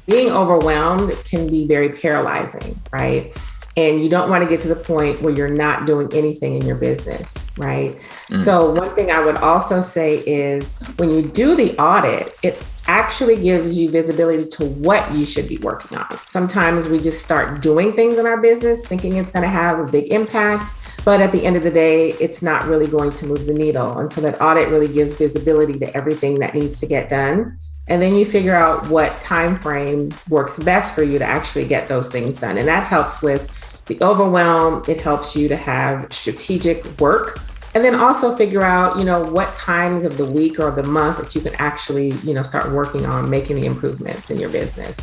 being overwhelmed can be very paralyzing, right? And you don't want to get to the point where you're not doing anything in your business, right? Mm. So, one thing I would also say is when you do the audit, it actually gives you visibility to what you should be working on. Sometimes we just start doing things in our business thinking it's going to have a big impact. But at the end of the day, it's not really going to move the needle until that audit really gives visibility to everything that needs to get done. And then you figure out what time frame works best for you to actually get those things done. And that helps with the overwhelm. It helps you to have strategic work. And then also figure out, what times of the week or of the month that you can actually, start working on making the improvements in your business.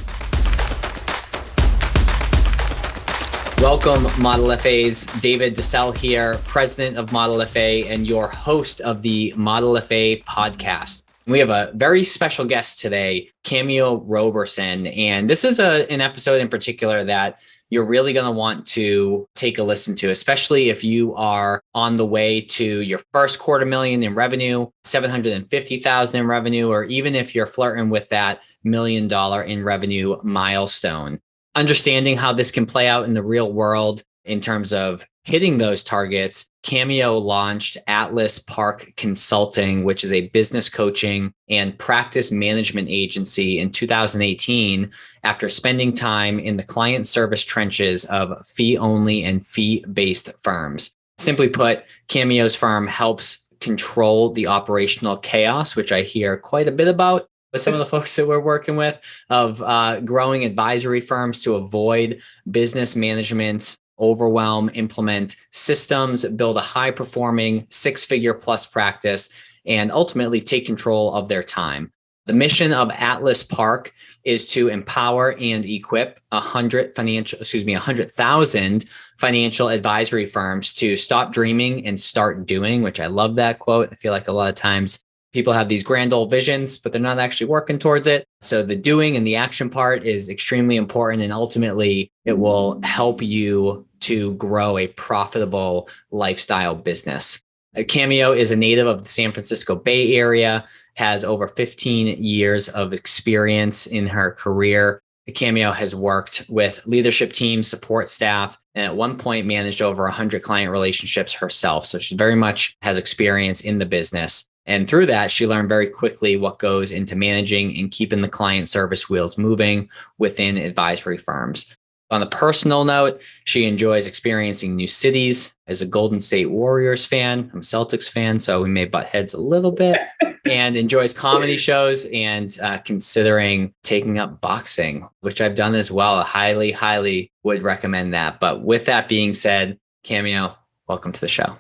Welcome, Model FAs. David DeSalle here, president of Model FA and your host of the Model FA podcast. We have a very special guest today, Cameo Roberson. And this is an episode in particular that you're really going to want to take a listen to, especially if you are on the way to your first $250,000 in revenue, $750,000 in revenue, or even if you're flirting with that $1 million in revenue milestone. Understanding how this can play out in the real world in terms of hitting those targets, Cameo launched Atla Park Consulting, which is a business coaching and practice management agency in 2018 after spending time in the client service trenches of fee-only and fee-based firms. Simply put, Cameo's firm helps control the operational chaos, which I hear quite a bit about with some of the folks that we're working with, of growing advisory firms to avoid business management, overwhelm, implement systems, build a high-performing six-figure plus practice, and ultimately take control of their time. The mission of Atla Park is to empower and equip 100,000 financial advisory firms to stop dreaming and start doing, which I love that quote. I feel like a lot of times people have these grand old visions, but they're not actually working towards it. So the doing and the action part is extremely important. And ultimately, it will help you to grow a profitable lifestyle business. Cameo is a native of the San Francisco Bay Area, has over 15 years of experience in her career. Cameo has worked with leadership teams, support staff, and at one point managed over 100 client relationships herself. So she very much has experience in the business. And through that, she learned very quickly what goes into managing and keeping the client service wheels moving within advisory firms. On a personal note, she enjoys experiencing new cities. As a Golden State Warriors fan, I'm a Celtics fan, so we may butt heads a little bit, and enjoys comedy shows and considering taking up boxing, which I've done as well. I highly, highly would recommend that. But with that being said, Cameo, welcome to the show.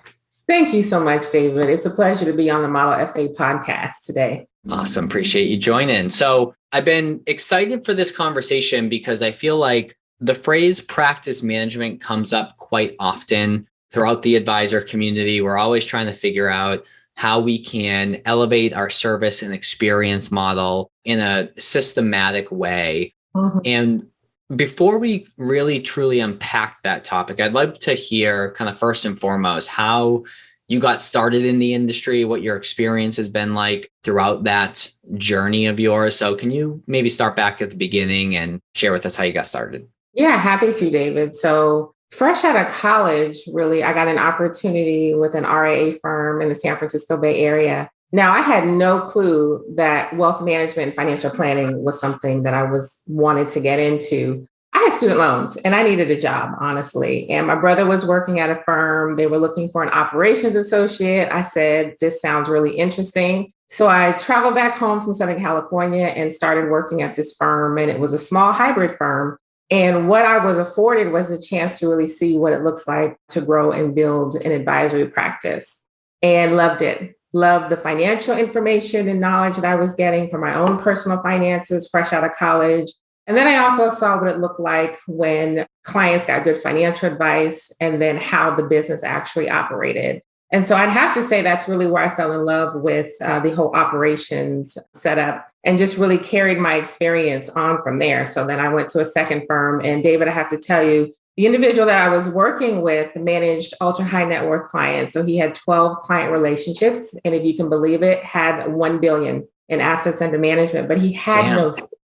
Thank you so much, David. It's a pleasure to be on the Model FA podcast today. Awesome. Appreciate you joining. So I've been excited for this conversation because I feel like the phrase practice management comes up quite often throughout the advisor community. We're always trying to figure out how we can elevate our service and experience model in a systematic way. Mm-hmm. And before we really truly unpack that topic, I'd like to hear kind of first and foremost how you got started in the industry, what your experience has been like throughout that journey of yours. So can you maybe start back at the beginning and share with us how you got started? Yeah, happy to, David. So fresh out of college, really, I got an opportunity with an RIA firm in the San Francisco Bay Area. Now, I had no clue that wealth management and financial planning was something that I wanted to get into. I had student loans and I needed a job, honestly. And my brother was working at a firm. They were looking for an operations associate. I said, this sounds really interesting. So I traveled back home from Southern California and started working at this firm. And it was a small hybrid firm. And what I was afforded was a chance to really see what it looks like to grow and build an advisory practice, and loved it. Loved the financial information and knowledge that I was getting from my own personal finances fresh out of college. And then I also saw what it looked like when clients got good financial advice and then how the business actually operated. And so I'd have to say that's really where I fell in love with the whole operations setup and just really carried my experience on from there. So then I went to a second firm. And David, I have to tell you, the individual that I was working with managed ultra high net worth clients. So he had 12 client relationships. And if you can believe it, had 1 billion in assets under management, but he had no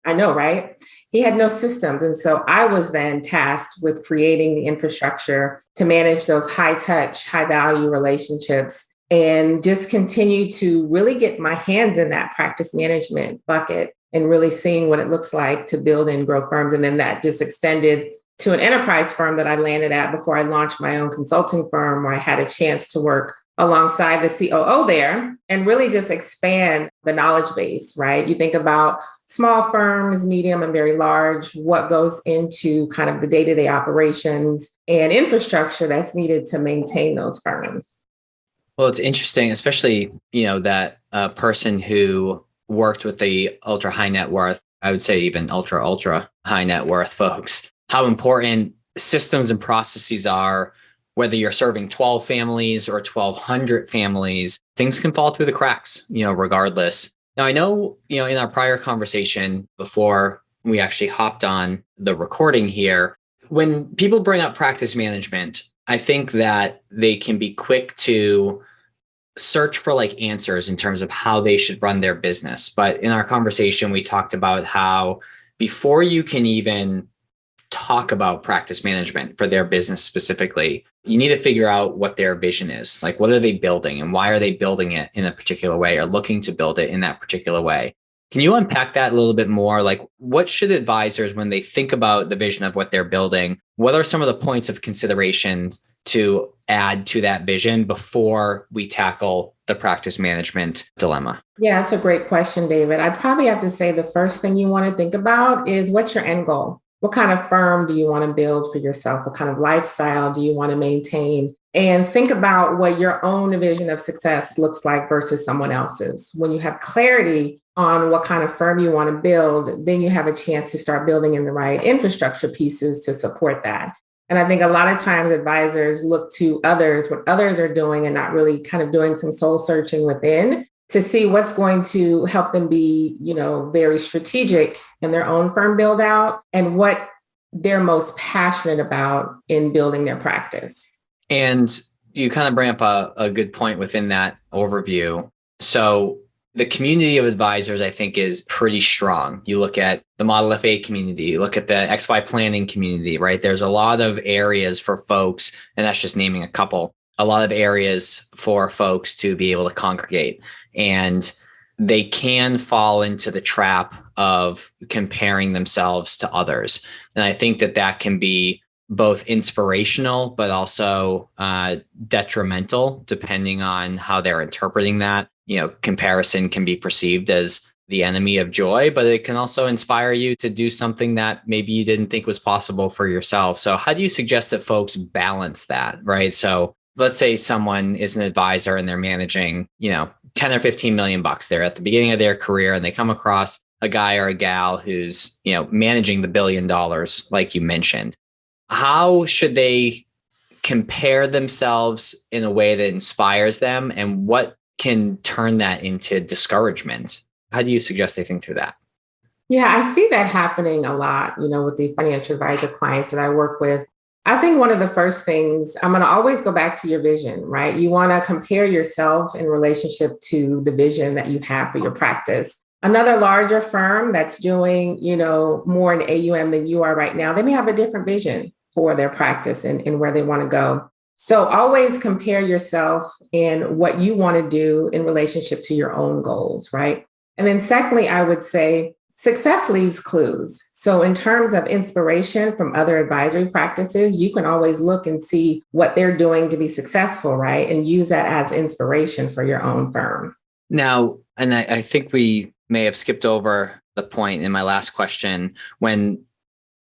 I know, right? He had no systems. And so I was then tasked with creating the infrastructure to manage those high touch, high value relationships and just continue to really get my hands in that practice management bucket and really seeing what it looks like to build and grow firms. And then that just extended to an enterprise firm that I landed at before I launched my own consulting firm, where I had a chance to work alongside the COO there and really just expand the knowledge base, right? You think about small firms, medium and very large, what goes into kind of the day-to-day operations and infrastructure that's needed to maintain those firms. Well, it's interesting, especially, that person who worked with the ultra high net worth, I would say even ultra high net worth folks, how important systems and processes are, whether you're serving 12 families or 1,200 families, things can fall through the cracks, regardless. Now, I know, in our prior conversation before we actually hopped on the recording here, when people bring up practice management, I think that they can be quick to search for like answers in terms of how they should run their business. But in our conversation, we talked about how before you can even talk about practice management for their business specifically, you need to figure out what their vision is. Like, what are they building and why are they building it in a particular way or looking to build it in that particular way? Can you unpack that a little bit more? Like, what should advisors, when they think about the vision of what they're building, what are some of the points of consideration to add to that vision before we tackle the practice management dilemma? Yeah, that's a great question, David. I probably have to say the first thing you want to think about is, what's your end goal? What kind of firm do you want to build for yourself? What kind of lifestyle do you want to maintain? And think about what your own vision of success looks like versus someone else's. When you have clarity on what kind of firm you want to build, then you have a chance to start building in the right infrastructure pieces to support that. And I think a lot of times advisors look to others, what others are doing, and not really kind of doing some soul searching within to see what's going to help them be, very strategic in their own firm build out and what they're most passionate about in building their practice. And you kind of bring up a good point within that overview. So the community of advisors, I think, is pretty strong. You look at the Model FA community, you look at the XY planning community, right? There's a lot of areas for folks, and that's just naming a couple, a lot of areas for folks to be able to congregate. And they can fall into the trap of comparing themselves to others. And I think that can be both inspirational, but also detrimental, depending on how they're interpreting that. Comparison can be perceived as the enemy of joy, but it can also inspire you to do something that maybe you didn't think was possible for yourself. So how do you suggest that folks balance that, right? So let's say someone is an advisor and they're managing, 10 or 15 million bucks. They're at the beginning of their career and they come across a guy or a gal who's, managing the $1 billion, like you mentioned. How should they compare themselves in a way that inspires them, and what can turn that into discouragement? How do you suggest they think through that? Yeah, I see that happening a lot, with the financial advisor clients that I work with. I think one of the first things, I'm going to always go back to your vision, right? You want to compare yourself in relationship to the vision that you have for your practice. Another larger firm that's doing, more in AUM than you are right now, they may have a different vision for their practice and where they want to go. So always compare yourself and what you want to do in relationship to your own goals, right? And then secondly, I would say success leaves clues. So in terms of inspiration from other advisory practices, you can always look and see what they're doing to be successful, right? And use that as inspiration for your own firm. Now, and I think we may have skipped over the point in my last question. When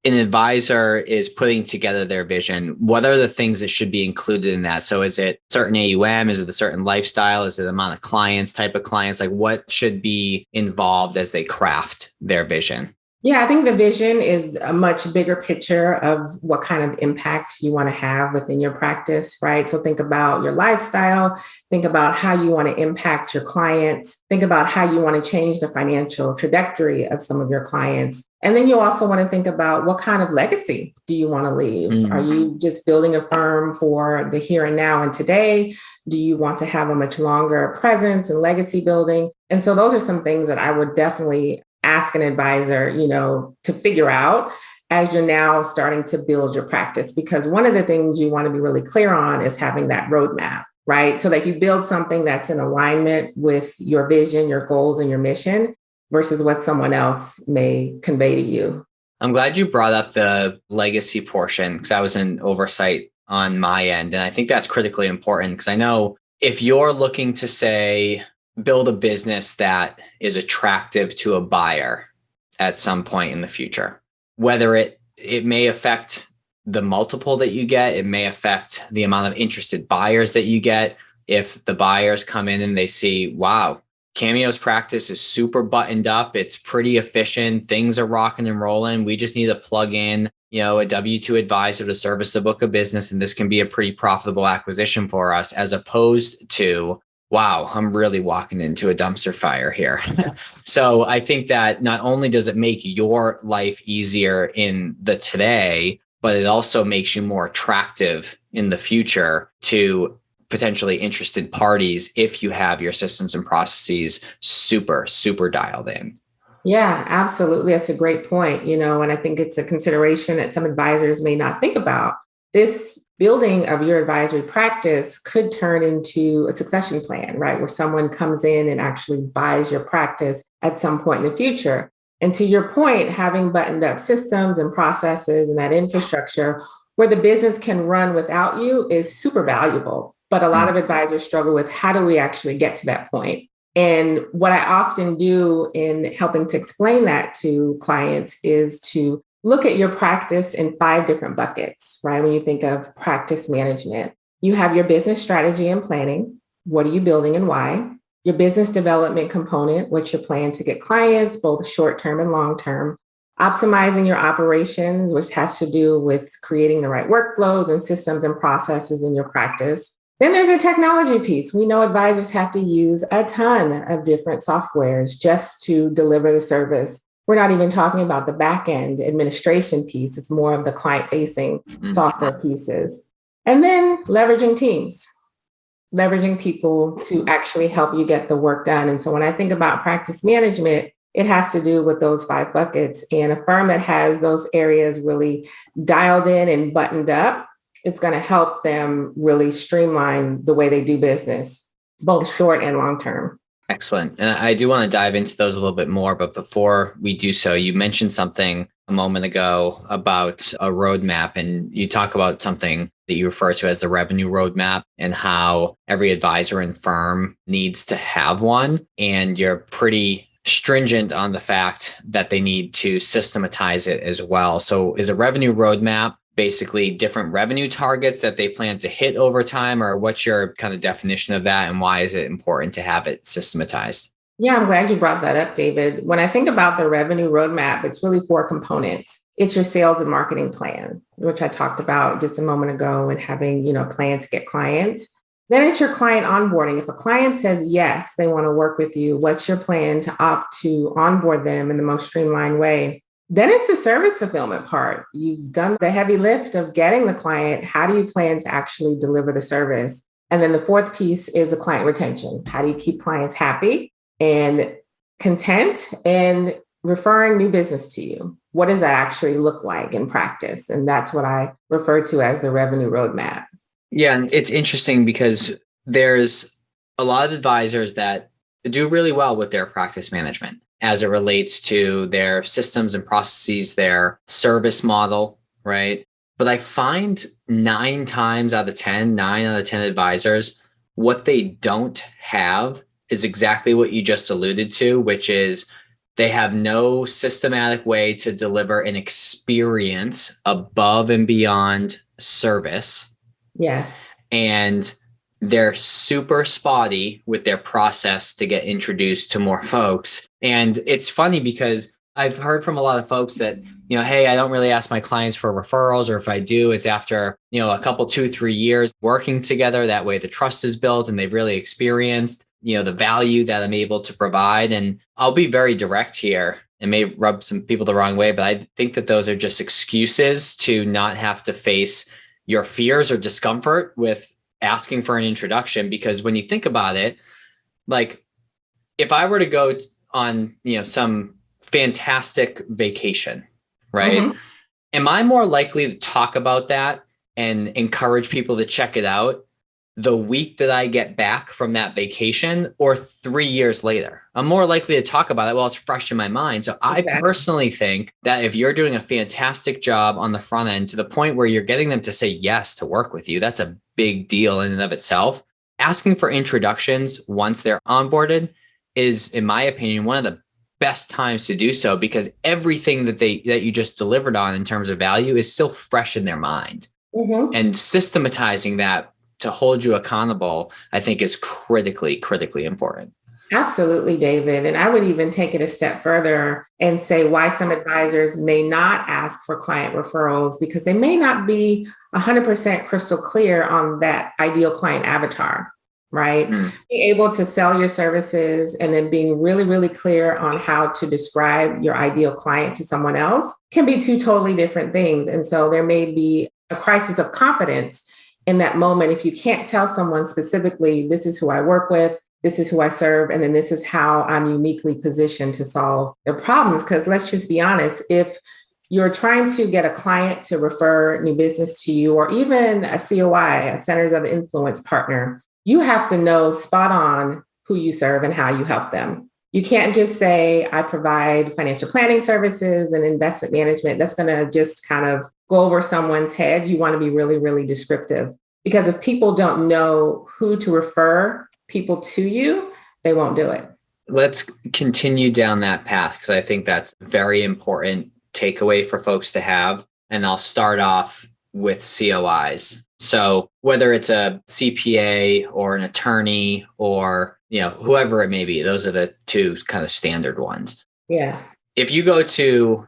an advisor is putting together their vision, what are the things that should be included in that? So is it certain AUM? Is it a certain lifestyle? Is it the amount of clients, type of clients? Like, what should be involved as they craft their vision? Yeah, I think the vision is a much bigger picture of what kind of impact you want to have within your practice, right? So think about your lifestyle, think about how you want to impact your clients, think about how you want to change the financial trajectory of some of your clients. And then you also want to think about what kind of legacy do you want to leave? Mm-hmm. Are you just building a firm for the here and now and today? Do you want to have a much longer presence and legacy building? And so those are some things that I would definitely ask an advisor, to figure out as you're now starting to build your practice. Because one of the things you want to be really clear on is having that roadmap, right? So that you build something that's in alignment with your vision, your goals, and your mission versus what someone else may convey to you. I'm glad you brought up the legacy portion because I was in oversight on my end. And I think that's critically important because I know if you're looking to say, build a business that is attractive to a buyer at some point in the future, whether it may affect the multiple that you get, it may affect the amount of interested buyers that you get. If the buyers come in and they see, wow, Cameo's practice is super buttoned up. It's pretty efficient. Things are rocking and rolling. We just need to plug in, a W-2 advisor to service the book of business. And this can be a pretty profitable acquisition for us, as opposed to, wow, I'm really walking into a dumpster fire here. So I think that not only does it make your life easier in the today, but it also makes you more attractive in the future to potentially interested parties if you have your systems and processes super, super dialed in. Yeah, absolutely. That's a great point, and I think it's a consideration that some advisors may not think about. This building of your advisory practice could turn into a succession plan, right? Where someone comes in and actually buys your practice at some point in the future. And to your point, having buttoned up systems and processes and that infrastructure where the business can run without you is super valuable. But a lot of advisors struggle with, how do we actually get to that point? And what I often do in helping to explain that to clients is to look at your practice in 5 different buckets, right? When you think of practice management, you have your business strategy and planning. What are you building and why? Your business development component, what's your plan to get clients, both short-term and long-term. Optimizing your operations, which has to do with creating the right workflows and systems and processes in your practice. Then there's a technology piece. We know advisors have to use a ton of different softwares just to deliver the service. We're not even talking about the back end administration piece. It's more of the client-facing software pieces. And then leveraging teams, leveraging people to actually help you get the work done. And so when I think about practice management, it has to do with those 5 buckets. And a firm that has those areas really dialed in and buttoned up, it's going to help them really streamline the way they do business, both short and long term. Excellent. And I do want to dive into those a little bit more. But before we do so, you mentioned something a moment ago about a roadmap, and you talk about something that you refer to as the revenue roadmap and how every advisor and firm needs to have one. And you're pretty stringent on the fact that they need to systematize it as well. So is a revenue roadmap basically different revenue targets that they plan to hit over time, or what's your kind of definition of that, and why is it important to have it systematized? Yeah, I'm glad you brought that up, David. When I think about the revenue roadmap, it's really 4 components. It's your sales and marketing plan, which I talked about just a moment ago, and having, a plan to get clients. Then it's your client onboarding. If a client says yes, they want to work with you, what's your plan to opt to onboard them in the most streamlined way? Then it's the service fulfillment part. You've done the heavy lift of getting the client. How do you plan to actually deliver the service? And then the 4th piece is the client retention. How do you keep clients happy and content and referring new business to you? What does that actually look like in practice? And that's what I refer to as the revenue roadmap. Yeah, and it's interesting because there's a lot of advisors that do really well with their practice management as it relates to their systems and processes, their service model, right? But I find 9 out of 10 advisors, what they don't have is exactly what you just alluded to, which is they have no systematic way to deliver an experience above and beyond service. Yes. And they're super spotty with their process to get introduced to more folks. And it's funny because I've heard from a lot of folks that, hey, I don't really ask my clients for referrals, or if I do, it's after, a couple, 2-3 years working together. That way the trust is built and they've really experienced, the value that I'm able to provide. And I'll be very direct here. It may rub some people the wrong way, but I think that those are just excuses to not have to face your fears or discomfort with asking for an introduction. Because when you think about it, like if I were to go on, some fantastic vacation, right? Mm-hmm. Am I more likely to talk about that and encourage people to check it out the week that I get back from that vacation or 3 years later? I'm more likely to talk about it while it's fresh in my mind. So I Exactly. personally think that if you're doing a fantastic job on the front end to the point where you're getting them to say yes to work with you, that's a big deal in and of itself. Asking for introductions once they're onboarded is, in my opinion, one of the best times to do so, because everything that you just delivered on in terms of value is still fresh in their mind. Mm-hmm. And systematizing that to hold you accountable, I think, is critically important. Absolutely, David. And I would even take it a step further and say why some advisors may not ask for client referrals, because they may not be 100% crystal clear on that ideal client avatar, right? Being able to sell your services and then being really, really clear on how to describe your ideal client to someone else can be two totally different things. And so there may be a crisis of confidence in that moment if you can't tell someone specifically, this is who I work with, this is who I serve, and then this is how I'm uniquely positioned to solve their problems. Because let's just be honest, if you're trying to get a client to refer new business to you, or even a COI, a Centers of Influence partner, you have to know spot on who you serve and how you help them. You can't just say, I provide financial planning services and investment management. That's going to just kind of go over someone's head. You want to be really, really descriptive, because if people don't know who to refer people to you, they won't do it. Let's continue down that path, because I think that's a very important takeaway for folks to have. And I'll start off with COIs. So whether it's a CPA or an attorney or, whoever it may be, those are the two kind of standard ones. Yeah. If you go to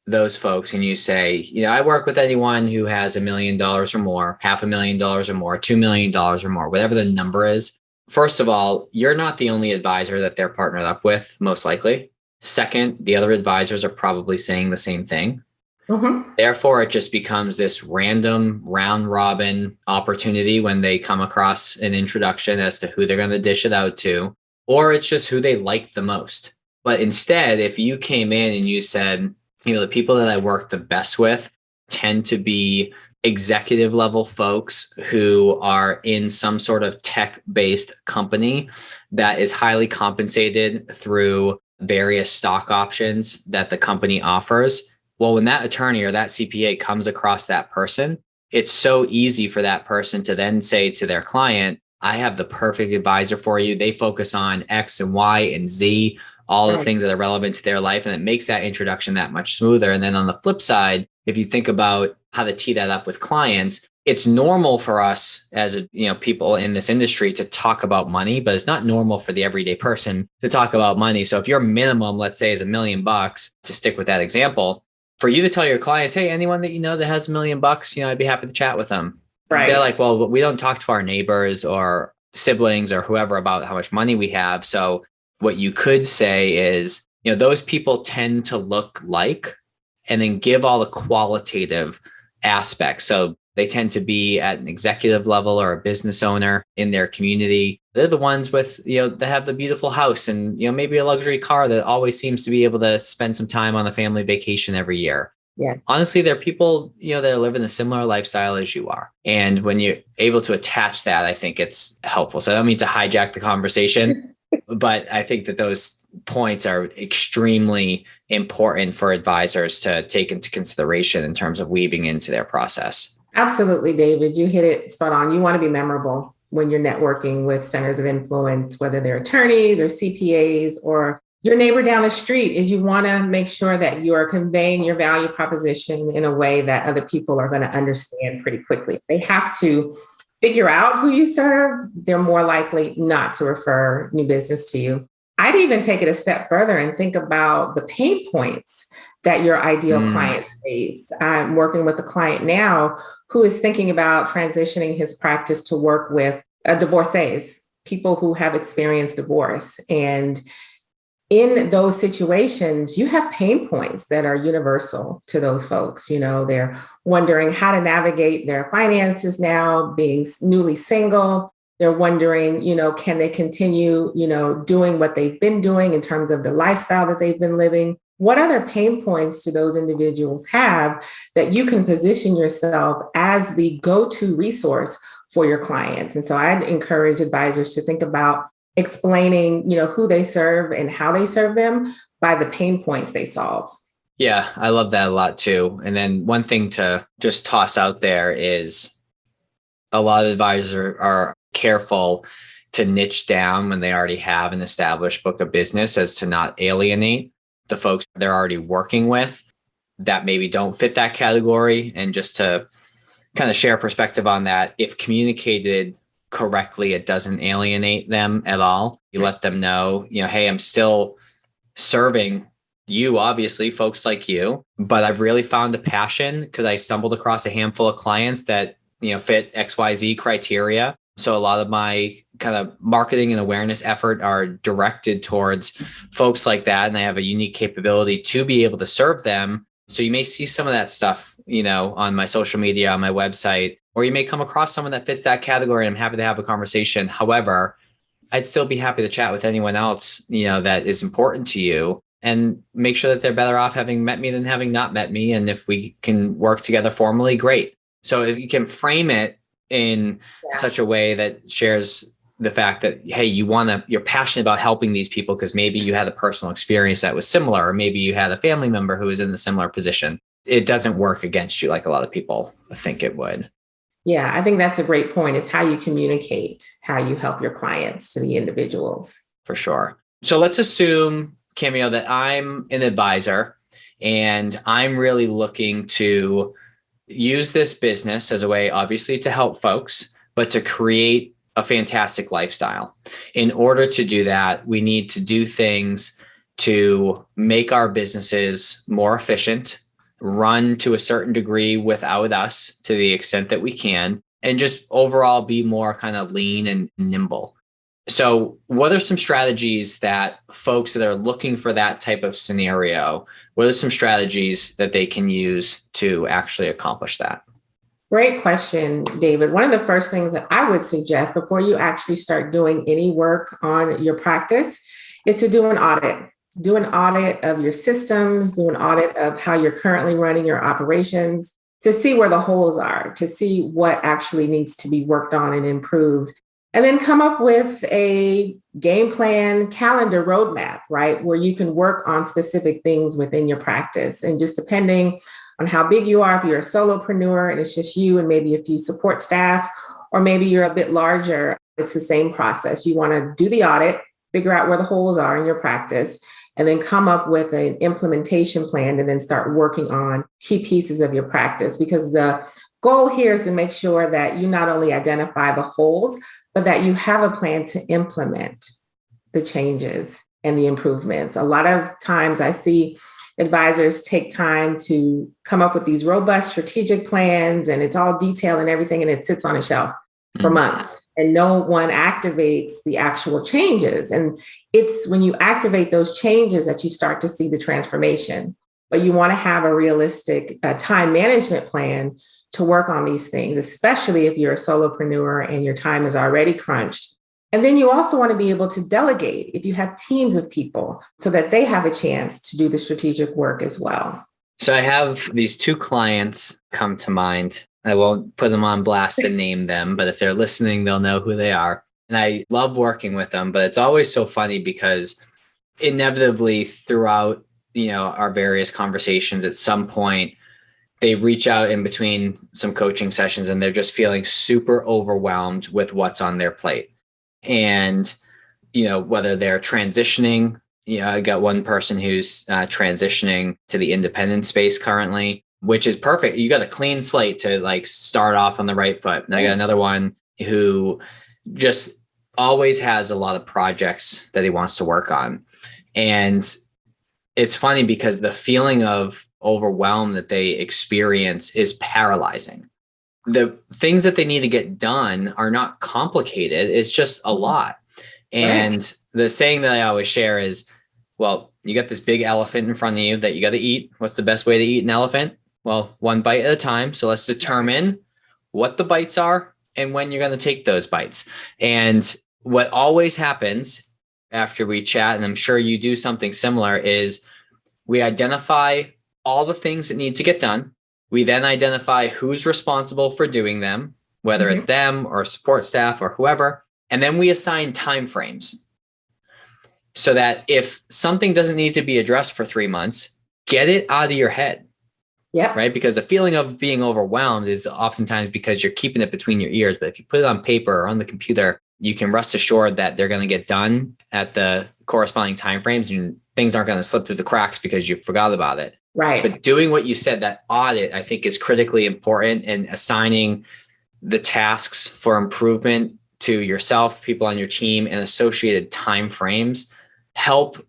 those folks and you say, I work with anyone who has $1 million or more, $500,000 or more, $2 million or more, whatever the number is. First of all, you're not the only advisor that they're partnered up with, most likely. Second, the other advisors are probably saying the same thing. Mm-hmm. Therefore, it just becomes this random round robin opportunity when they come across an introduction as to who they're going to dish it out to, or it's just who they like the most. But instead, if you came in and you said, the people that I work the best with tend to be executive level folks who are in some sort of tech-based company that is highly compensated through various stock options that the company offers. Well, when that attorney or that CPA comes across that person, it's so easy for that person to then say to their client, I have the perfect advisor for you. They focus on X and Y and Z, all the things that are relevant to their life. And it makes that introduction that much smoother. And then on the flip side, if you think about how to tee that up with clients, it's normal for us as people in this industry to talk about money, but it's not normal for the everyday person to talk about money. So if your minimum, let's say, is $1 million, to stick with that example, for you to tell your clients, hey, anyone that that has $1 million, I'd be happy to chat with them. Right. They're like, well, we don't talk to our neighbors or siblings or whoever about how much money we have. So what you could say is, those people tend to look like, and then give all the qualitative aspects. So they tend to be at an executive level or a business owner in their community. They're the ones with, that have the beautiful house and, maybe a luxury car that always seems to be able to spend some time on a family vacation every year. Yeah. Honestly, they're people, that are living a similar lifestyle as you are. And when you're able to attach that, I think it's helpful. So I don't mean to hijack the conversation, but I think that those points are extremely important for advisors to take into consideration in terms of weaving into their process. Absolutely, David. You hit it spot on. You want to be memorable when you're networking with centers of influence, whether they're attorneys or CPAs or your neighbor down the street. Is you want to make sure that you are conveying your value proposition in a way that other people are going to understand pretty quickly. They have to figure out who you serve. They're more likely not to refer new business to you. I'd even take it a step further and think about the pain points that your ideal clients face. I'm working with a client now who is thinking about transitioning his practice to work with divorcees, people who have experienced divorce. And in those situations, you have pain points that are universal to those folks. They're wondering how to navigate their finances now, being newly single. They're wondering, can they continue, doing what they've been doing in terms of the lifestyle that they've been living? what other pain points do those individuals have that you can position yourself as the go-to resource for your clients? And so I'd encourage advisors to think about explaining, who they serve and how they serve them by the pain points they solve. Yeah, I love that a lot too. And then one thing to just toss out there is a lot of advisors are careful to niche down when they already have an established book of business as to not alienate the folks they're already working with that maybe don't fit that category. And just to kind of share perspective on that, if communicated correctly, it doesn't alienate them at all. You let them know, hey, I'm still serving you, obviously, folks like you, but I've really found a passion because I stumbled across a handful of clients that fit XYZ criteria. So a lot of my kind of marketing and awareness effort are directed towards folks like that. And I have a unique capability to be able to serve them. So you may see some of that stuff, on my social media, on my website, or you may come across someone that fits that category. And I'm happy to have a conversation. However, I'd still be happy to chat with anyone else, that is important to you, and make sure that they're better off having met me than having not met me. And if we can work together formally, great. So if you can frame it in such a way that shares the fact that, hey, you're passionate about helping these people because maybe you had a personal experience that was similar, or maybe you had a family member who was in a similar position. It doesn't work against you like a lot of people think it would. Yeah, I think that's a great point. It's how you communicate, how you help your clients to the individuals. For sure. So let's assume, Cameo, that I'm an advisor and I'm really looking to use this business as a way, obviously, to help folks, but to create a fantastic lifestyle. In order to do that, we need to do things to make our businesses more efficient, run to a certain degree without us to the extent that we can, and just overall be more kind of lean and nimble. So what are some strategies that folks that are looking for that type of scenario, what are some strategies that they can use to actually accomplish that? Great question, David. One of the first things that I would suggest before you actually start doing any work on your practice is to do an audit. Do an audit of your systems, do an audit of how you're currently running your operations to see where the holes are, to see what actually needs to be worked on and improved. And then come up with a game plan, calendar roadmap, right? Where you can work on specific things within your practice. And just depending on how big you are, if you're a solopreneur and it's just you and maybe a few support staff, or maybe you're a bit larger, it's the same process. You want to do the audit, figure out where the holes are in your practice, and then come up with an implementation plan and then start working on key pieces of your practice. Because the goal here is to make sure that you not only identify the holes, but that you have a plan to implement the changes and the improvements. A lot of times I see advisors take time to come up with these robust strategic plans, and it's all detailed and everything, and it sits on a shelf for months, and no one activates the actual changes. And it's when you activate those changes that you start to see the transformation. But you want to have a realistic time management plan to work on these things, especially if you're a solopreneur and your time is already crunched. And then you also want to be able to delegate if you have teams of people so that they have a chance to do the strategic work as well. So I have these two clients come to mind. I won't put them on blast and name them, but if they're listening, they'll know who they are. And I love working with them, but it's always so funny because inevitably throughout, our various conversations, at some point, they reach out in between some coaching sessions and they're just feeling super overwhelmed with what's on their plate. And, whether they're transitioning, I got one person who's transitioning to the independent space currently, which is perfect. You got a clean slate to start off on the right foot. And I got another one who just always has a lot of projects that he wants to work on. And it's funny because the feeling of overwhelm that they experience is paralyzing. The things that they need to get done are not complicated. It's just a lot. And the saying that I always share is, well, you got this big elephant in front of you that you got to eat. What's the best way to eat an elephant? Well, one bite at a time. So let's determine what the bites are and when you're going to take those bites. And what always happens after we chat, and I'm sure you do something similar, is We identify all the things that need to get done. We then identify who's responsible for doing them, whether it's them or support staff or whoever. And then we assign timeframes so that if something doesn't need to be addressed for 3 months, get it out of your head. Yeah. Right. Because the feeling of being overwhelmed is oftentimes because you're keeping it between your ears. But if you put it on paper or on the computer, you can rest assured that they're going to get done at the corresponding timeframes, and things aren't going to slip through the cracks because you forgot about it. Right. But doing what you said, that audit, I think is critically important, and assigning the tasks for improvement to yourself, people on your team, and associated timeframes help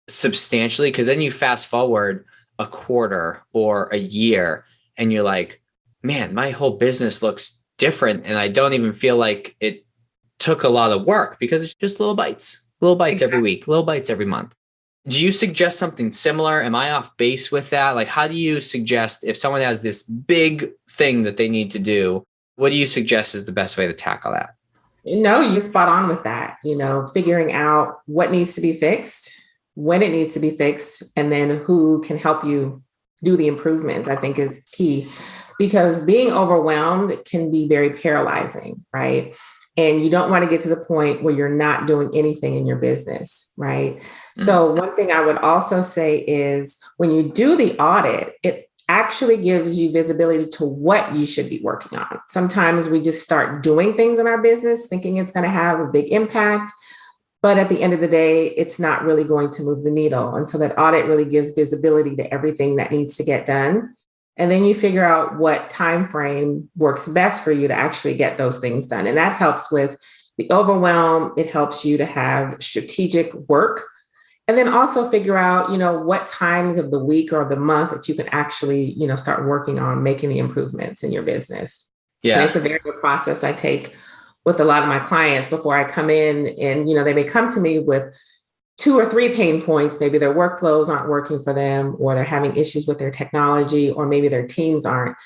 substantially, because then you fast forward a quarter or a year and you're like, man, my whole business looks different. And I don't even feel like it took a lot of work because it's just little bites every week, little bites every month. Do you suggest something similar? Am I off base with that? Like, how do you suggest, if someone has this big thing that they need to do, what do you suggest is the best way to tackle that? No, you're spot on with that. Figuring out what needs to be fixed, when it needs to be fixed, and then who can help you do the improvements, I think is key, because being overwhelmed can be very paralyzing, right? And you don't want to get to the point where you're not doing anything in your business, right? So one thing I would also say is when you do the audit, it actually gives you visibility to what you should be working on. Sometimes we just start doing things in our business thinking it's going to have a big impact, but at the end of the day, it's not really going to move the needle. And so that audit really gives visibility to everything that needs to get done. And then you figure out what time frame works best for you to actually get those things done. And that helps with the overwhelm. It helps you to have strategic work. And then also figure out, what times of the week or of the month that you can actually, start working on making the improvements in your business. Yeah. And it's a very good process I take with a lot of my clients before I come in, and, they may come to me with 2 or 3 pain points. Maybe their workflows aren't working for them, or they're having issues with their technology, or maybe their teams aren't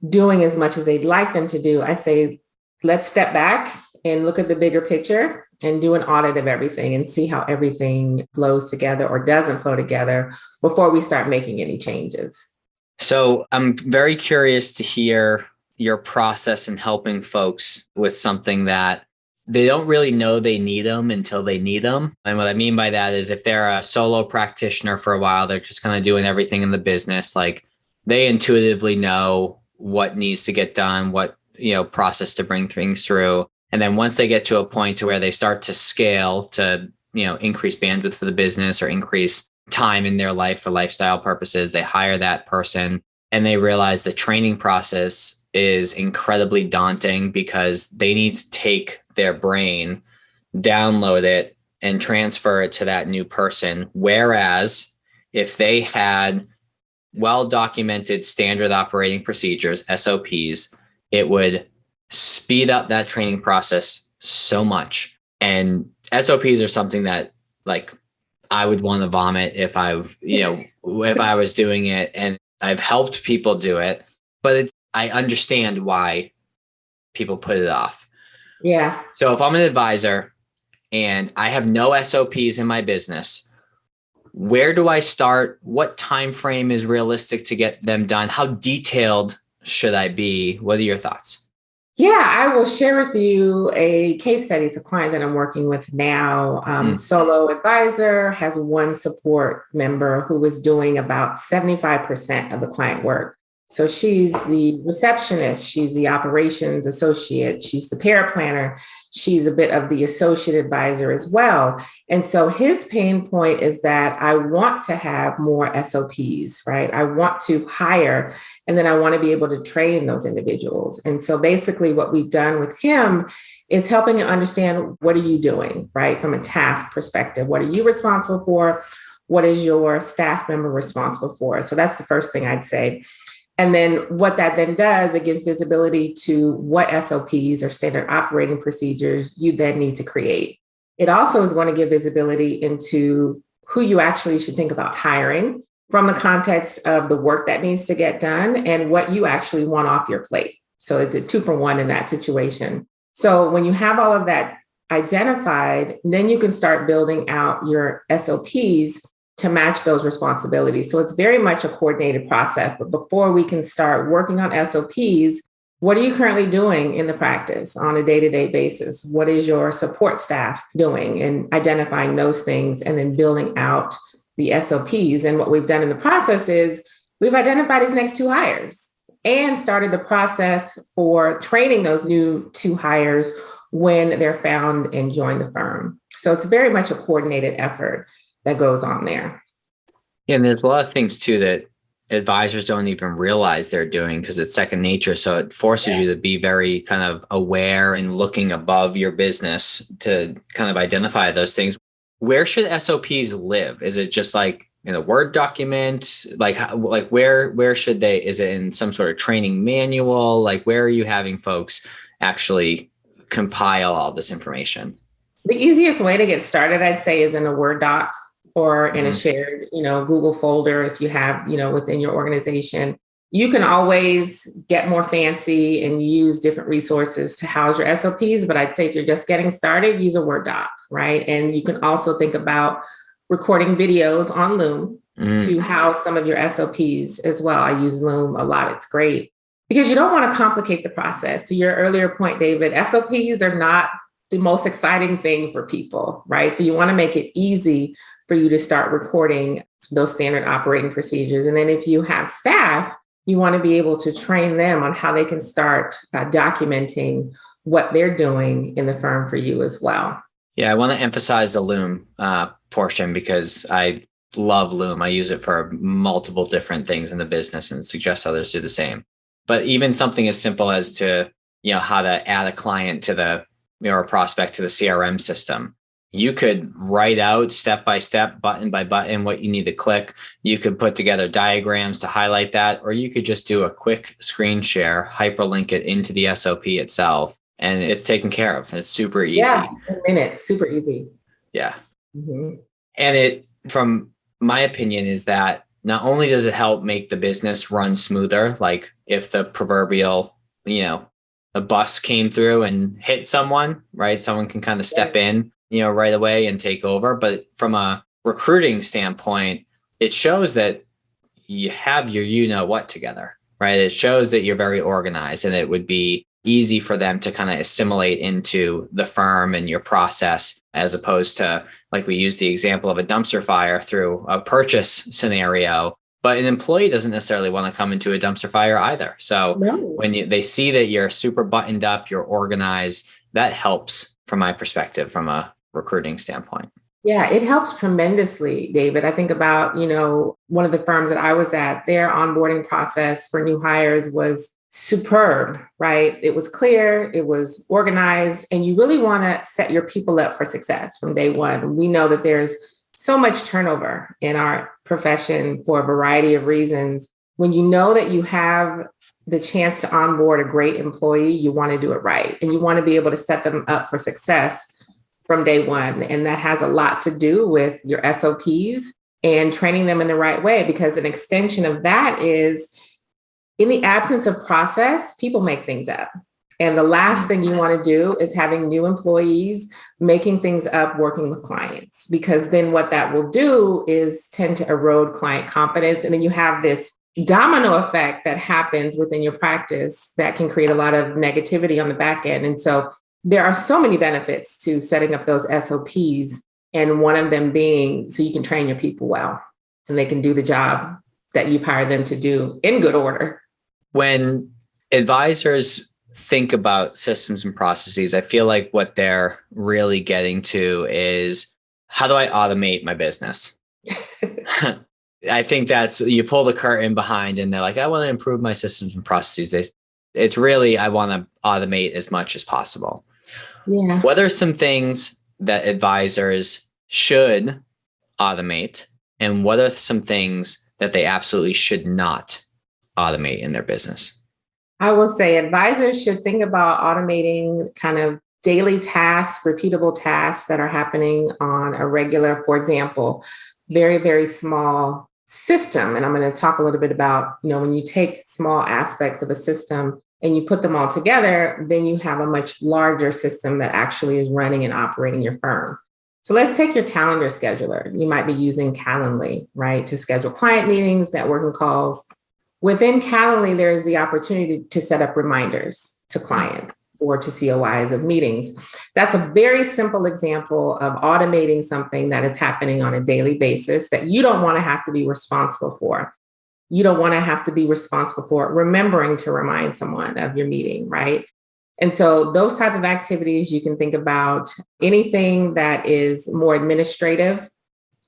doing as much as they'd like them to do. I say, let's step back and look at the bigger picture and do an audit of everything and see how everything flows together or doesn't flow together before we start making any changes. So I'm very curious to hear your process in helping folks with something that they don't really know they need them until they need them. And what I mean by that is if they're a solo practitioner for a while, they're just kind of doing everything in the business. Like they intuitively know what needs to get done, what, process to bring things through. And then once they get to a point to where they start to scale to, increase bandwidth for the business or increase time in their life for lifestyle purposes, they hire that person and they realize the training process is incredibly daunting because they need to take their brain, download it, and transfer it to that new person. Whereas if they had well-documented standard operating procedures, SOPs, it would speed up that training process so much. And SOPs are something that I would want to vomit if I was doing it, and I've helped people do it, but I understand why people put it off. Yeah. So if I'm an advisor and I have no SOPs in my business, where do I start? What time frame is realistic to get them done? How detailed should I be? What are your thoughts? Yeah, I will share with you a case study. It's a client that I'm working with now. Solo advisor, has one support member who is doing about 75% of the client work. So she's the receptionist, she's the operations associate, she's the paraplanner, she's a bit of the associate advisor as well. And so his pain point is that I want to have more SOPs, right? I want to hire, and then I want to be able to train those individuals. And so basically what we've done with him is helping him understand, what are you doing, right? From a task perspective, what are you responsible for? What is your staff member responsible for? So that's the first thing I'd say. And then what that then does, it gives visibility to what SOPs or standard operating procedures you then need to create. It also is going to give visibility into who you actually should think about hiring from the context of the work that needs to get done and what you actually want off your plate. So it's a 2-for-1 in that situation. So when you have all of that identified, then you can start building out your SOPs to match those responsibilities. So it's very much a coordinated process. But before we can start working on SOPs, what are you currently doing in the practice on a day-to-day basis? What is your support staff doing, and identifying those things and then building out the SOPs? And what we've done in the process is we've identified his next 2 hires and started the process for training those new 2 hires when they're found and join the firm. So it's very much a coordinated effort that goes on there. Yeah, and there's a lot of things too that advisors don't even realize they're doing because it's second nature. So it forces you to be very kind of aware and looking above your business to kind of identify those things. Where should SOPs live? Is it just like in a Word document? Like where should they, is it in some sort of training manual? Like where are you having folks actually compile all this information? The easiest way to get started, I'd say, is in a Word doc or in a shared, Google folder if you have, within your organization. You can always get more fancy and use different resources to house your SOPs. But I'd say if you're just getting started, use a Word doc, right? And you can also think about recording videos on Loom to house some of your SOPs as well. I use Loom a lot. It's great because you don't want to complicate the process. To your earlier point, David, SOPs are not the most exciting thing for people, right? So you want to make it easy for you to start recording those standard operating procedures. And then if you have staff, you want to be able to train them on how they can start documenting what they're doing in the firm for you as well. Yeah, I want to emphasize the Loom portion because I love Loom. I use it for multiple different things in the business and suggest others do the same. But even something as simple as to, how to add a client to the, or a prospect to the CRM system. You could write out step by step, button by button, what you need to click. You could put together diagrams to highlight that, or you could just do a quick screen share, hyperlink it into the SOP itself, and it's taken care of. It's super easy. Yeah, in minutes, super easy. Yeah. And it, from my opinion, is that not only does it help make the business run smoother, like if the proverbial, a bus came through and hit someone, right? Someone can kind of step in, right away and take over. But from a recruiting standpoint, it shows that you have your what together, right? It shows that you're very organized, and it would be easy for them to kind of assimilate into the firm and your process, as opposed to, like we use the example of a dumpster fire through a purchase scenario. But an employee doesn't necessarily want to come into a dumpster fire either. So when they see that you're super buttoned up, you're organized, that helps from my perspective, from a recruiting standpoint. Yeah, it helps tremendously, David. I think about, one of the firms that I was at, their onboarding process for new hires was superb, right? It was clear, it was organized, and you really want to set your people up for success from day one. We know that there's so much turnover in our profession for a variety of reasons. When you know that you have the chance to onboard a great employee, you want to do it right. And you want to be able to set them up for success from day one. And that has a lot to do with your SOPs and training them in the right way, because an extension of that is, in the absence of process, people make things up. And the last thing you want to do is having new employees making things up, working with clients, because then what that will do is tend to erode client confidence. And then you have this domino effect that happens within your practice that can create a lot of negativity on the back end. And so there are so many benefits to setting up those SOPs. And one of them being so you can train your people well and they can do the job that you've hired them to do in good order. When advisors think about systems and processes, I feel like what they're really getting to is, how do I automate my business? I think that's, you pull the curtain behind and they're like, I want to improve my systems and processes. It's really, I want to automate as much as possible. Yeah. What are some things that advisors should automate, and what are some things that they absolutely should not automate in their business? I will say advisors should think about automating kind of daily tasks, repeatable tasks that are happening on a regular, for example, very, very small system. And I'm going to talk a little bit about, when you take small aspects of a system and you put them all together, then you have a much larger system that actually is running and operating your firm. So let's take your calendar scheduler. You might be using Calendly, right, to schedule client meetings, networking calls. Within Calendly, there is the opportunity to set up reminders to client or to COIs of meetings. That's a very simple example of automating something that is happening on a daily basis that you don't want to have to be responsible for. You don't want to have to be responsible for remembering to remind someone of your meeting, right? And so those type of activities, you can think about anything that is more administrative,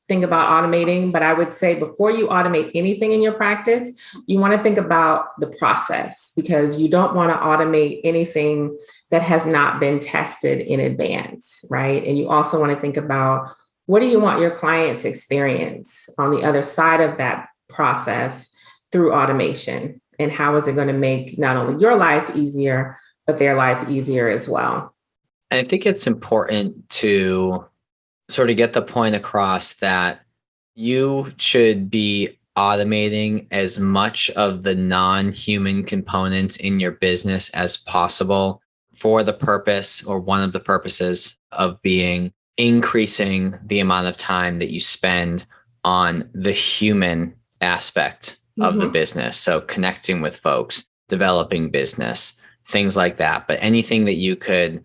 think about automating. But I would say before you automate anything in your practice, you want to think about the process, because you don't want to automate anything that has not been tested in advance, right? And you also want to think about, what do you want your client to experience on the other side of that process through automation? And how is it going to make not only your life easier, but their life easier as well? I think it's important to sort of get the point across that you should be automating as much of the non-human components in your business as possible for the purpose, or one of the purposes, of being increasing the amount of time that you spend on the human aspect of the business. So connecting with folks, developing business, things like that. But anything that you could,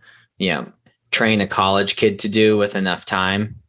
train a college kid to do with enough time,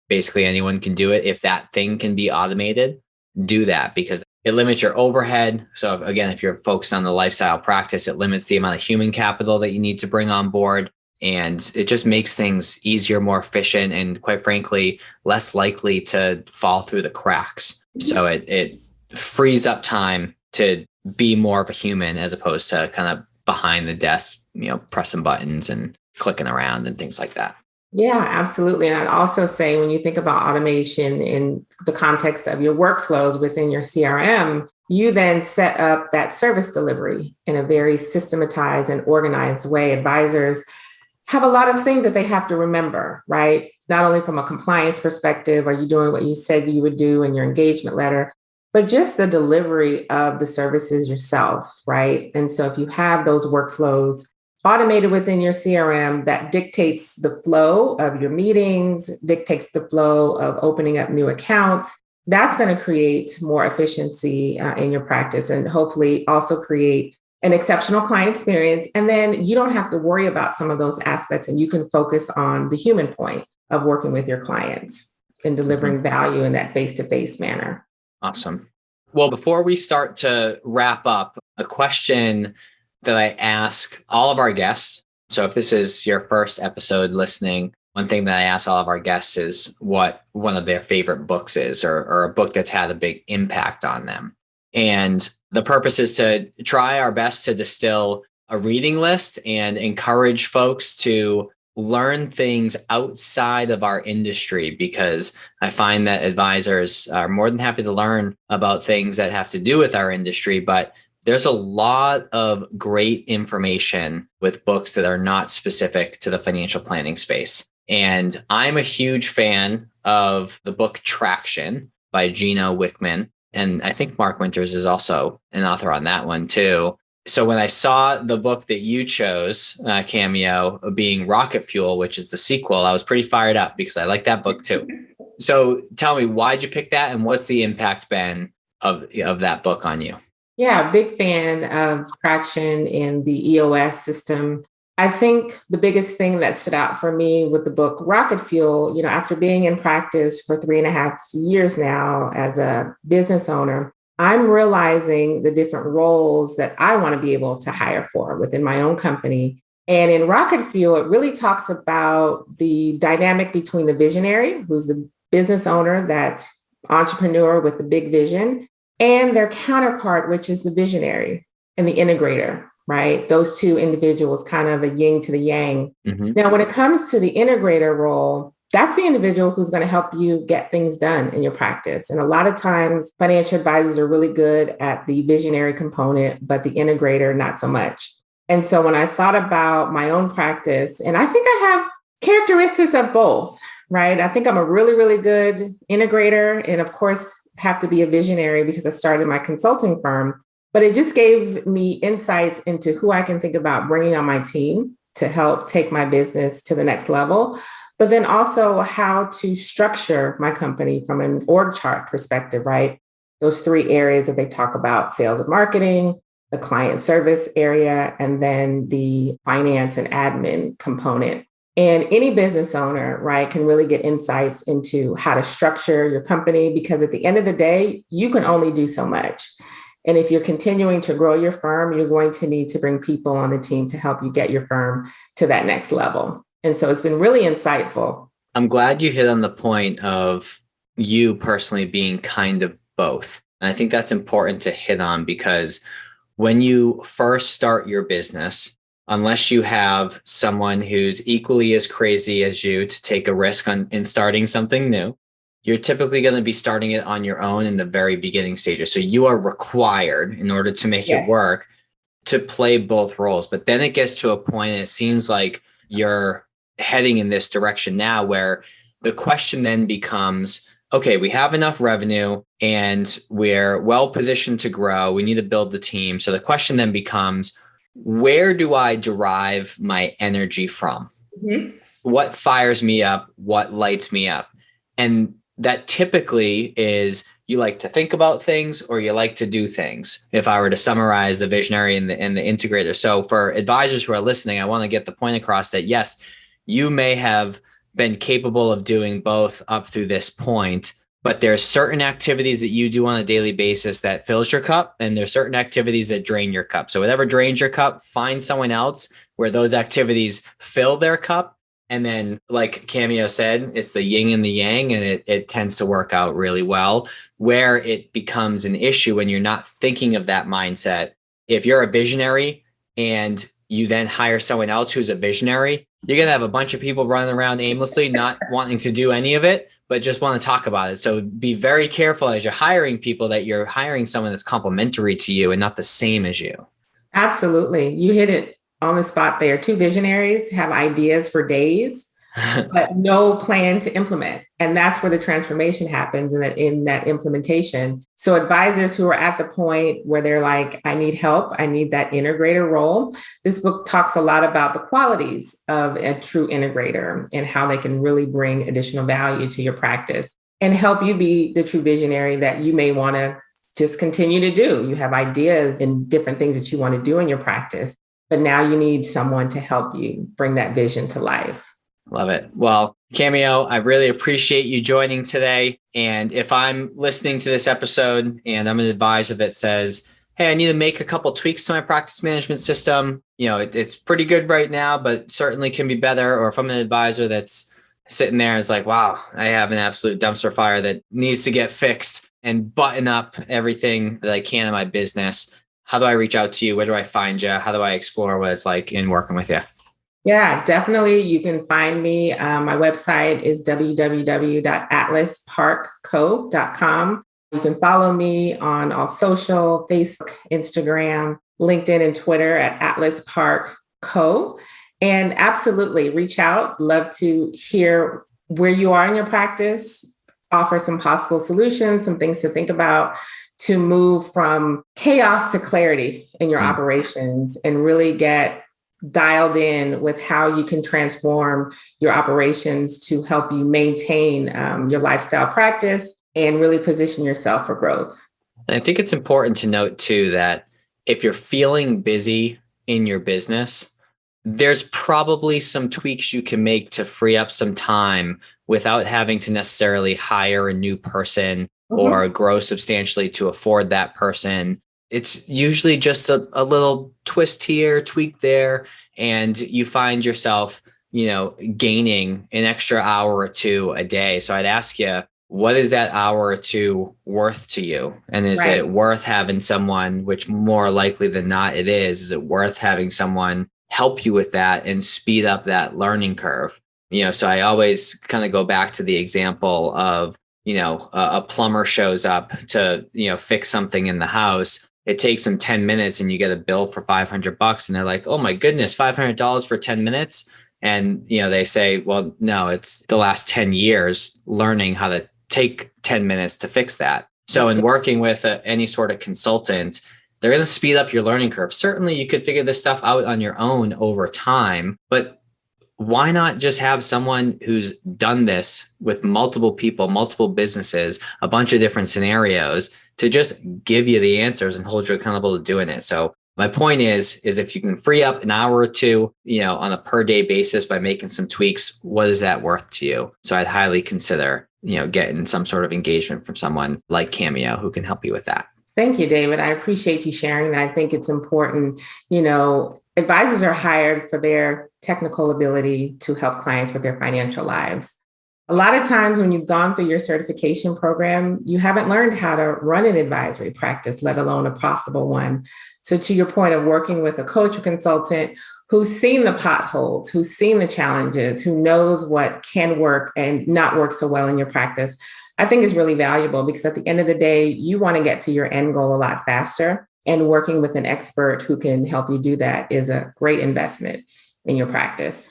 basically anyone can do it. If that thing can be automated, do that, because it limits your overhead. So again, if you're focused on the lifestyle practice, it limits the amount of human capital that you need to bring on board. And it just makes things easier, more efficient, and quite frankly, less likely to fall through the cracks. So it frees up time to be more of a human, as opposed to kind of behind the desk, pressing buttons and clicking around and things like that. Yeah, absolutely. And I'd also say, when you think about automation in the context of your workflows within your CRM, you then set up that service delivery in a very systematized and organized way. Advisors have a lot of things that they have to remember, right? Not only from a compliance perspective, are you doing what you said you would do in your engagement letter, but just the delivery of the services yourself, right? And so if you have those workflows automated within your CRM, that dictates the flow of your meetings, dictates the flow of opening up new accounts, that's going to create more efficiency in your practice, and hopefully also create an exceptional client experience. And then you don't have to worry about some of those aspects, and you can focus on the human point of working with your clients and delivering value in that face-to-face manner. Awesome. Well, before we start to wrap up, a question that I ask all of our guests. So if this is your first episode listening, one thing that I ask all of our guests is what one of their favorite books is, or a book that's had a big impact on them. And the purpose is to try our best to distill a reading list and encourage folks to learn things outside of our industry, because I find that advisors are more than happy to learn about things that have to do with our industry, but there's a lot of great information with books that are not specific to the financial planning space. And I'm a huge fan of the book Traction by Gino Wickman. And I think Mark Winters is also an author on that one too. So when I saw the book that you chose, Cameo, being Rocket Fuel, which is the sequel, I was pretty fired up because I like that book too. So tell me, why'd you pick that, and what's the impact been of that book on you? Yeah, big fan of Traction in the EOS system. I think the biggest thing that stood out for me with the book Rocket Fuel, after being in practice for 3.5 years now as a business owner, I'm realizing the different roles that I want to be able to hire for within my own company. And in Rocket Fuel, it really talks about the dynamic between the visionary, who's the business owner, that entrepreneur with the big vision, and their counterpart, which is the visionary and the integrator, right? Those two individuals, kind of a yin to the yang. Now, when it comes to the integrator role, that's the individual who's going to help you get things done in your practice. And a lot of times, financial advisors are really good at the visionary component, but the integrator, not so much. And so when I thought about my own practice, and I think I have characteristics of both, right? I think I'm a really, really good integrator. And of course, have to be a visionary because I started my consulting firm, but it just gave me insights into who I can think about bringing on my team to help take my business to the next level. but then also how to structure my company from an org chart perspective, right? Those three areas that they talk about: sales and marketing, the client service area, and then the finance and admin component. And any business owner, right, can really get insights into how to structure your company, because at the end of the day, you can only do so much. And if you're continuing to grow your firm, you're going to need to bring people on the team to help you get your firm to that next level. And so it's been really insightful. I'm glad you hit on the point of you personally being kind of both. And I think that's important to hit on, because when you first start your business, unless you have someone who's equally as crazy as you to take a risk in starting something new, you're typically going to be starting it on your own in the very beginning stages. So you are required, in order to make it work, to play both roles. But then it gets to a point, and it seems like you're heading in this direction now, where the question then becomes, okay, we have enough revenue and we're well positioned to grow. We need to build the team. So the question then becomes, where do I derive my energy from? Mm-hmm. What fires me up? What lights me up? And that typically is, you like to think about things or you like to do things, if I were to summarize the visionary and the integrator. So for advisors who are listening, I want to get the point across that, yes, you may have been capable of doing both up through this point, but there's certain activities that you do on a daily basis that fills your cup, and there's certain activities that drain your cup. So whatever drains your cup, find someone else where those activities fill their cup. And then, like Cameo said, it's the yin and the yang, and it tends to work out really well. Where it becomes an issue when you're not thinking of that mindset, if you're a visionary and you then hire someone else who's a visionary, you're going to have a bunch of people running around aimlessly, not wanting to do any of it, but just want to talk about it. So be very careful as you're hiring people that you're hiring someone that's complementary to you and not the same as you. Absolutely. You hit it on the spot there. Two visionaries have ideas for days, but no plan to implement. And that's where the transformation happens in that implementation. So advisors who are at the point where they're like, I need help, I need that integrator role. This book talks a lot about the qualities of a true integrator and how they can really bring additional value to your practice and help you be the true visionary that you may want to just continue to do. You have ideas and different things that you want to do in your practice, but now you need someone to help you bring that vision to life. Love it. Well, Cameo, I really appreciate you joining today. And if I'm listening to this episode and I'm an advisor that says, hey, I need to make a couple tweaks to my practice management system, it's pretty good right now, but certainly can be better. Or if I'm an advisor that's sitting there and is like, wow, I have an absolute dumpster fire that needs to get fixed and button up everything that I can in my business, how do I reach out to you? Where do I find you? How do I explore what it's like in working with you? Yeah, definitely. You can find me. My website is www.atlasparkco.com. You can follow me on all social, Facebook, Instagram, LinkedIn, and Twitter at Atlas Park Co. And absolutely reach out. Love to hear where you are in your practice, offer some possible solutions, some things to think about to move from chaos to clarity in your operations and really get dialed in with how you can transform your operations to help you maintain your lifestyle practice and really position yourself for growth. And I think it's important to note too, that if you're feeling busy in your business, there's probably some tweaks you can make to free up some time without having to necessarily hire a new person or grow substantially to afford that person. It's usually just a little twist here, tweak there, and you find yourself, gaining an extra hour or two a day. So I'd ask you, what is that hour or two worth to you? And is it worth having someone, which more likely than not it is it worth having someone help you with that and speed up that learning curve? So I always kind of go back to the example of, a plumber shows up to, fix something in the house. It takes them 10 minutes and you get a bill for $500 and they're like, oh my goodness, $500 for 10 minutes. And, they say, well, no, it's the last 10 years learning how to take 10 minutes to fix that. So in working with any sort of consultant, they're going to speed up your learning curve. Certainly you could figure this stuff out on your own over time, but why not just have someone who's done this with multiple people, multiple businesses, a bunch of different scenarios to just give you the answers and hold you accountable to doing it? So my point is if you can free up an hour or two, on a per day basis by making some tweaks, what is that worth to you? So I'd highly consider, getting some sort of engagement from someone like Cameo who can help you with that. Thank you, David. I appreciate you sharing that. I think it's important. Advisors are hired for their technical ability to help clients with their financial lives. A lot of times when you've gone through your certification program, you haven't learned how to run an advisory practice, let alone a profitable one. So to your point of working with a coach or consultant who's seen the potholes, who's seen the challenges, who knows what can work and not work so well in your practice, I think is really valuable, because at the end of the day, you want to get to your end goal a lot faster. And working with an expert who can help you do that is a great investment in your practice.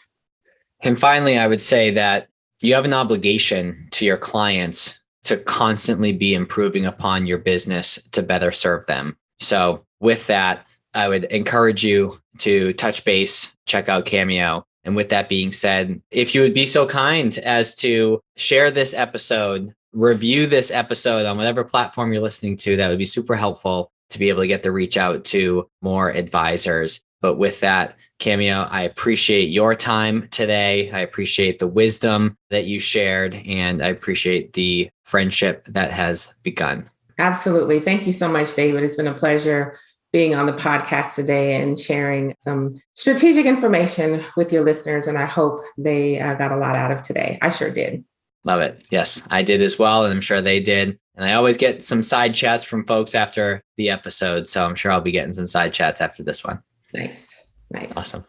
And finally, I would say that you have an obligation to your clients to constantly be improving upon your business to better serve them. So with that, I would encourage you to touch base, check out Cameo. And with that being said, if you would be so kind as to share this episode, review this episode on whatever platform you're listening to, that would be super helpful to be able to get the reach out to more advisors. But with that, Cameo, I appreciate your time today. I appreciate the wisdom that you shared, and I appreciate the friendship that has begun. Absolutely. Thank you so much, David. It's been a pleasure being on the podcast today and sharing some strategic information with your listeners. And I hope they got a lot out of today. I sure did. Nice. Love it. Yes, I did as well. And I'm sure they did. And I always get some side chats from folks after the episode. So I'm sure I'll be getting some side chats after this one. Nice. Awesome.